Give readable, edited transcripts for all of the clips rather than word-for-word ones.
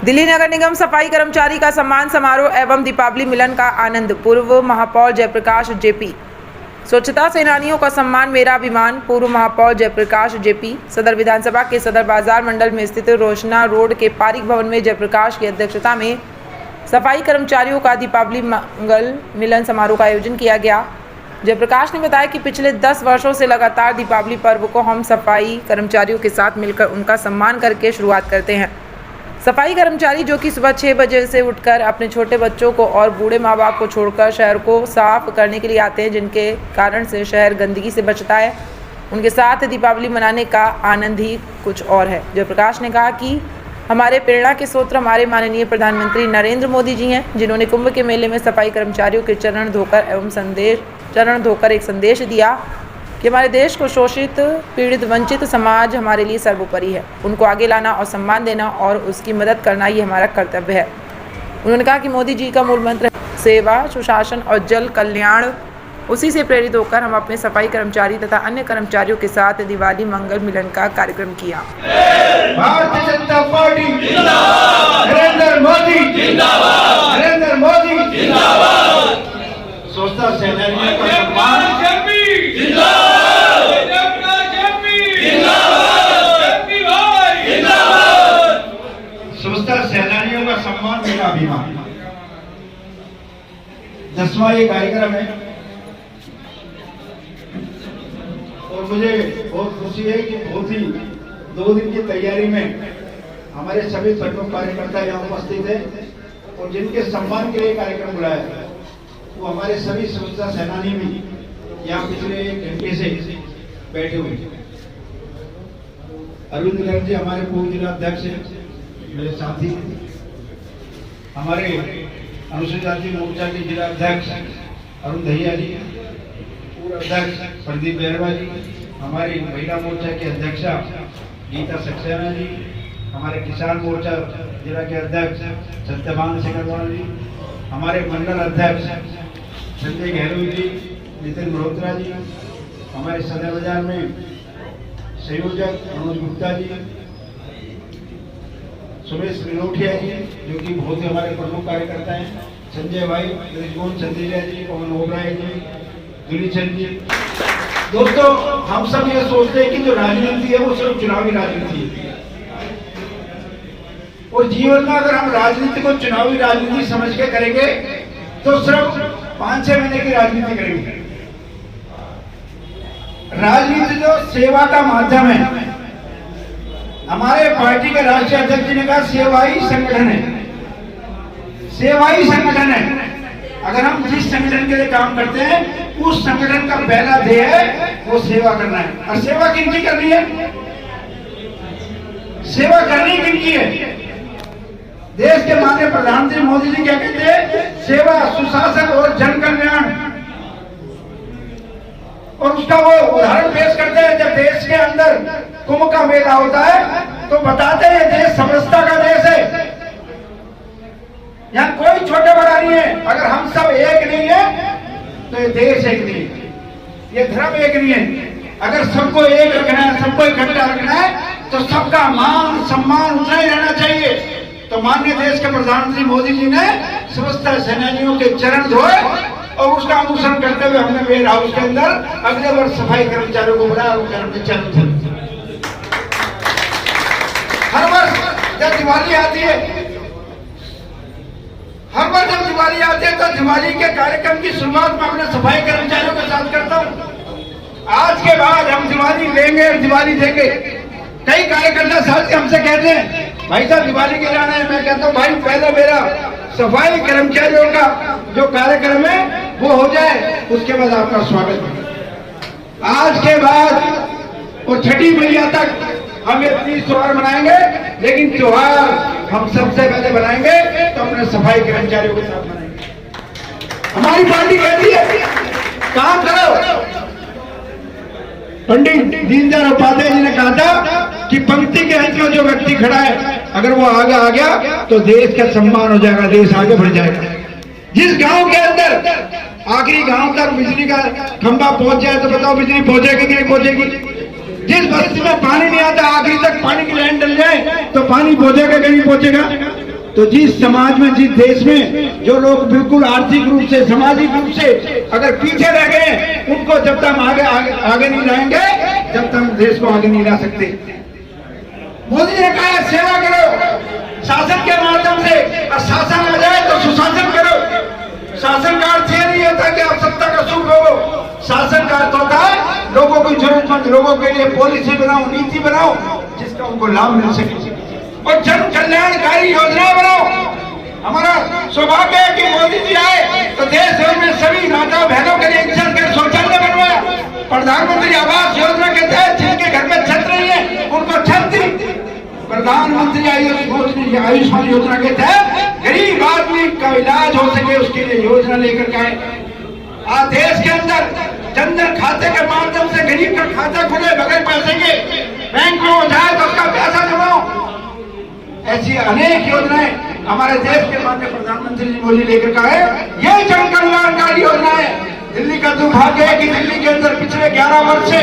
दिल्ली नगर निगम सफाई कर्मचारी का सम्मान समारोह एवं दीपावली मिलन का आनंद। पूर्व महापौर जयप्रकाश जेपी। स्वच्छता सेनानियों का सम्मान मेरा अभिमान। पूर्व महापौर जयप्रकाश जेपी। सदर विधानसभा के सदर बाजार मंडल में स्थित रोशना रोड के पारिक भवन में जयप्रकाश की अध्यक्षता में सफाई कर्मचारियों का दीपावली मंगल मिलन समारोह का आयोजन किया गया। जयप्रकाश ने बताया कि पिछले 10 वर्षों से लगातार दीपावली पर्व को हम सफाई कर्मचारियों के साथ मिलकर उनका सम्मान करके शुरुआत करते हैं। सफाई कर्मचारी जो कि सुबह 6 बजे से उठकर अपने छोटे बच्चों को और बूढ़े माँ बाप को छोड़कर शहर को साफ करने के लिए आते हैं, जिनके कारण से शहर गंदगी से बचता है, उनके साथ दीपावली मनाने का आनंद ही कुछ और है। जयप्रकाश ने कहा कि हमारे प्रेरणा के स्रोत हमारे माननीय प्रधानमंत्री नरेंद्र मोदी जी हैं, जिन्होंने कुंभ के मेले में सफाई कर्मचारियों के चरण धोकर एक संदेश दिया कि हमारे देश को शोषित, पीड़ित, वंचित समाज हमारे लिए सर्वोपरि है। उनको आगे लाना और सम्मान देना और उसकी मदद करना ये हमारा कर्तव्य है। उन्होंने कहा कि मोदी जी का मूल मंत्र सेवा, सुशासन और जल कल्याण। उसी से प्रेरित होकर हम अपने सफाई कर्मचारी तथा अन्य कर्मचारियों के साथ दिवाली मंगल मिलन का कार्यक्रम किया। भारतीय जनता पार्टी जिंदाबाद, नरेंद्र मोदी जिंदाबाद, नरेंद्र मोदी जिंदाबाद। स्वच्छता सेनानियों का सम्मान स्वच्छता सेनानियों का सम्मान मेरा अभिमान। 10वां ये कार्यक्रम है और मुझे बहुत खुशी है कि बहुत ही 2 दिन की तैयारी में हमारे सभी प्रमुख कार्यकर्ता यहाँ उपस्थित है और जिनके सम्मान के लिए कार्यक्रम बुलाया है वो हमारे सभी स्वच्छता सेनानी भी यहाँ पिछले 1 घंटे से बैठे हुए हैं। अरविंद गर्ग जी हमारे पूर्व जिला अध्यक्ष मेरे साथी, हमारे अनुसूचित जाति मोर्चा के जिला अध्यक्ष अरुण दहिया जी, पूर्व अध्यक्ष प्रदीप बेरवा जी, हमारी महिला मोर्चा के अध्यक्षा गीता सक्सेना जी, हमारे किसान मोर्चा जिला के अध्यक्ष सत्यवान सिंह जी, हमारे मंडल अध्यक्ष संजय गहलोत जी, नितिन मल्होत्रा जी, हमारे सदर बाजार में संयोजक मनोज गुप्ता जी, सुरेश मिनोठिया जी जो कि बहुत ही हमारे प्रमुख कार्यकर्ता हैं, संजय भाई, रिजवान चंदेलिया जी, पवन ओबराय जी, दुलीचंद जी। दोस्तों, हम सब ये सोचते हैं कि जो राजनीति है वो सिर्फ चुनावी राजनीति है और जीवन में अगर हम राजनीति को चुनावी राजनीति समझ के करेंगे तो सिर्फ 5-6 महीने की राजनीति करेंगे। राजनीति जो सेवा का माध्यम है, हमारे पार्टी के राष्ट्रीय अध्यक्ष जी ने कहा सेवा ही संगठन है, सेवा ही संगठन है। अगर हम जिस संगठन के लिए काम करते हैं उस संगठन का पहला ध्येय है वो सेवा करना है। और सेवा किनकी करनी है? सेवा करनी किनकी है? देश के माननीय प्रधानमंत्री मोदी जी क्या कहते हैं? सेवा, सुशासन और जन कल्याण। और उसका वो उदाहरण पेश करते हैं, जब देश के अंदर कुंभ का मेला होता है तो बताते हैं देश समरसता का देश है, यहाँ कोई छोटा बड़ा नहीं है। अगर हम सब एक नहीं है तो ये देश एक नहीं है, ये धर्म एक नहीं है। अगर सबको एक रखना है, सबको इकट्ठा रखना है तो सबका मान सम्मान उतना ही रहना चाहिए। तो माननीय देश के प्रधानमंत्री मोदी जी ने स्वच्छता सेनानियों के चरण धोए और उसका अनुसरण करते हुए हमने वेयर हाउस के अंदर अगले वर्ष सफाई कर्मचारियों को बुलाया और अपने चरण धोए। हर वर्ष जब दिवाली आती है, हर बार जब दिवाली आती है तो दिवाली के कार्यक्रम की शुरुआत में अपने सफाई कर्मचारियों के साथ करता हूँ। आज के बाद हम दिवाली लेंगे और दिवाली देंगे। कई कार्यकर्ता साथी हमसे कहते हैं भाई साहब दिवाली के जाना है। मैं कहता हूँ भाई पहले मेरा सफाई कर्मचारियों का जो कार्यक्रम है वो हो जाए, उसके बाद आपका स्वागत। आज के बाद और छठी मैया तक हम ये 30 त्योहार मनाएंगे, लेकिन त्योहार हम सबसे पहले बनाएंगे तो अपने सफाई कर्मचारियों के साथ मनाएंगे। हमारी पार्टी कहती है काम करो। पंडित दीनदयाल उपाध्याय जी ने कहा था कि पंक्ति के अंत में जो व्यक्ति खड़ा है अगर वो आगे आ गया तो देश का सम्मान हो जाएगा, देश आगे बढ़ जाएगा। जिस गांव के अंदर आखिरी गांव तक बिजली का खंभा पहुंच जाए तो बताओ बिजली पहुंचेगी कि नहीं पहुंचेगी? जिस बस्ती में पानी नहीं आता आखिरी तक पानी की लाइन डल जाए तो पानी पहुंचेगा कि नहीं पहुंचेगा? तो जिस समाज में, जिस देश में जो लोग बिल्कुल आर्थिक रूप से, सामाजिक रूप से अगर पीछे रह गए, उनको जब तक आगे नहीं लाएंगे, जब तक देश को आगे नहीं ला सकते। मोदी ने कहा सेवा करो शासन के माध्यम से, और शासन आ जाए तो सुशासन करो। शासन का अर्थ ये नहीं होता कि आप सत्ता का सुख भोगो। शासन का अर्थ होता है लोगों की जरूरतमंद लोगों के लिए पॉलिसी बनाओ, नीति बनाओ, जिसका उनको लाभ मिल सके, और जन कल्याणकारी योजनाएं बनाओ। हमारा सौभाग्य है कि मोदी जी आए तो देश भर में सभी माता बहनों के लिए एक शौचालय बनवाया। प्रधानमंत्री आवास योजना के तहत जिनके घर में छत नहीं है उनको छत दी। प्रधानमंत्री आयुष्मान योजना के तहत गरीब आदमी का इलाज हो सके उसके लिए योजना लेकर के आए। आज देश के अंदर जनधन खाते के माध्यम से गरीब का खाता खुले बगैर पैसे के, बैंक में हो जाए तो उसका पैसा जमाओ। ऐसी अनेक योजनाएं हमारे देश के माननीय प्रधानमंत्री जी मोदी लेकर के आए। ये जन कल्याणकारी योजना है। दिल्ली का दुर्भाग्य है कि दिल्ली के अंदर पिछले 11 वर्ष से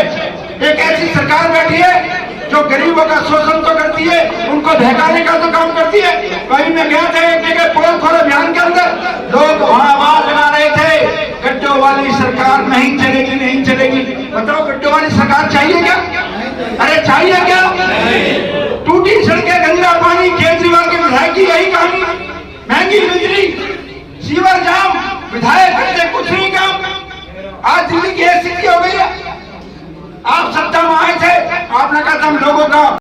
एक ऐसी सरकार बैठी है जो गरीबों का शोषण तो करती है, उनको बहकाने का तो काम करती है। कहीं मैं गया था एक जगह पोल खोल अभियान के अंदर, लोग वहां आवाज लगा रहे थे गड्ढों वाली सरकार नहीं चलेगी, नहीं चलेगी। बताओ गड्ढों वाली सरकार चाहिए क्या? अरे चाहिए क्या? टूटी सड़कें, गंदा पानी, केजरीवाल के विधायक की यही कहानी